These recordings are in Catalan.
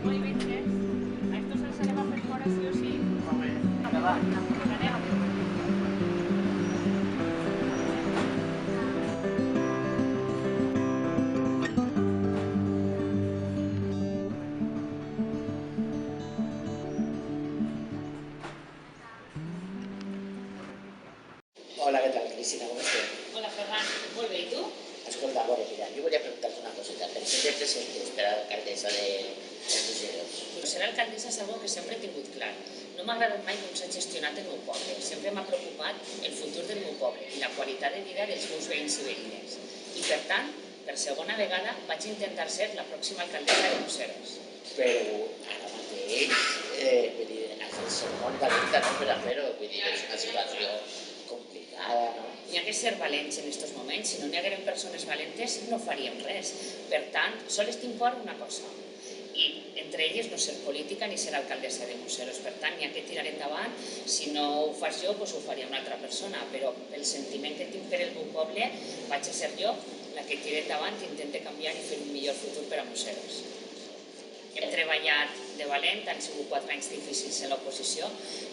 Muy bé, a estos se le va a hacer fora sí o sí. Va. Hola, què tal, Cristina? Com esteu? Hola, Ferran. Molt bé, i tu? Escolta, bueno, mira, jo volia preguntar-te una coseta. Per què te presentes per a l'alcaldessa de Museros? Ser alcaldessa és una que sempre he tingut clar. No m'ha agradat mai com s'ha gestionat el meu poble. Sempre m'ha preocupat el futur del meu poble i la qualitat de vida dels meus veïns i veïnes. I per tant, per segona vegada vaig intentar ser la pròxima alcaldessa de Museros. Però ara mateix, vull dir, has de ser molt valenta, no?, per a fer-ho. Vull dir, és una situació complicada, no? N'hi ha que ser valents en aquests moments. Si no n'hi hagueren persones valentes, no faríem res. Per tant, sols tinc por una cosa. I entre elles no ser política ni ser alcaldessa de Museros. Per tant, n'hi ha que tirar endavant. Si no ho fas jo, doncs ho faria una altra persona. Però pel sentiment que tinc per el meu poble, vaig a ser jo la que tira endavant i intente canviar i fer un millor futur per a Museros. Hem treballat de valent, han sigut 4 anys difícils en l'oposició,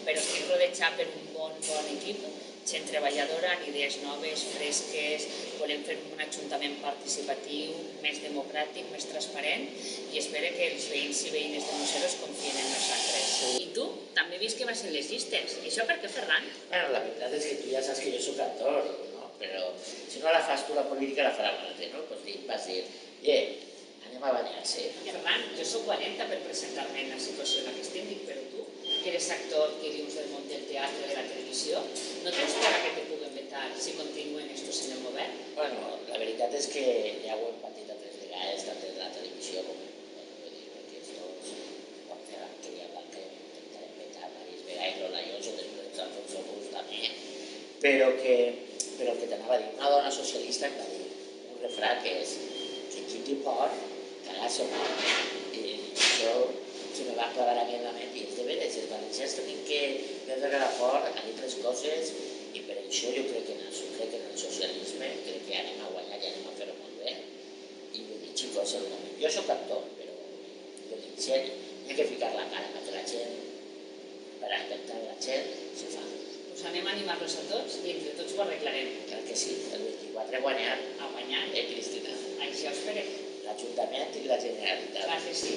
però estic rodejat per un bon equip, gent treballadora, amb idees noves, fresques, volem fer un ajuntament participatiu, més democràtic, més transparent, i espero que els veïns i veïnes de Museros confien en nosaltres. I tu? També he vist que vas en les llistes. I això per què, Ferran? Bueno, la veritat és que tu ja saps que jo soc actor, no? Però si no la fas tu la política la farà un altre, no? Doncs vas dir, anem a banyar-se. Ferran, jo soc valenta per presentar-me en la situació en la que estem, però tu, que eres actor, que dius del món del teatre, de la televisió, no tens por a que te puguen vetar si continuen estos en el govern? Bueno, la veritat és que ja ho hem patit altres vegades, tant de la televisió com perquè estos quan fer l'Anqueria Blanca intentarem vetar diverses vegades Lola Lloso, després Alfonso Cruz també, però el que t'anava a dir, una dona socialista em va dir un refrà que és que qui té por cagar-se mort. I això se me va clavar a mi en la ment i és de veres, els valencians tenim que perdre la por a dir les coses i per això jo crec en això, crec en el socialisme, crec que anem a guanyar i anem a fer-ho molt bé i vull dir, xicos, el moment. Jo soc actor, però jo dic, si hi ha que ficar la cara perquè la gent, per respectar la gent, se fa. Doncs anem a animar-los a tots i entre tots ho arreglarem. Clar que sí, el 24 guanyar, A guanyar, Cristina? això esperem. L'Ajuntament i la Generalitat. Clar que sí.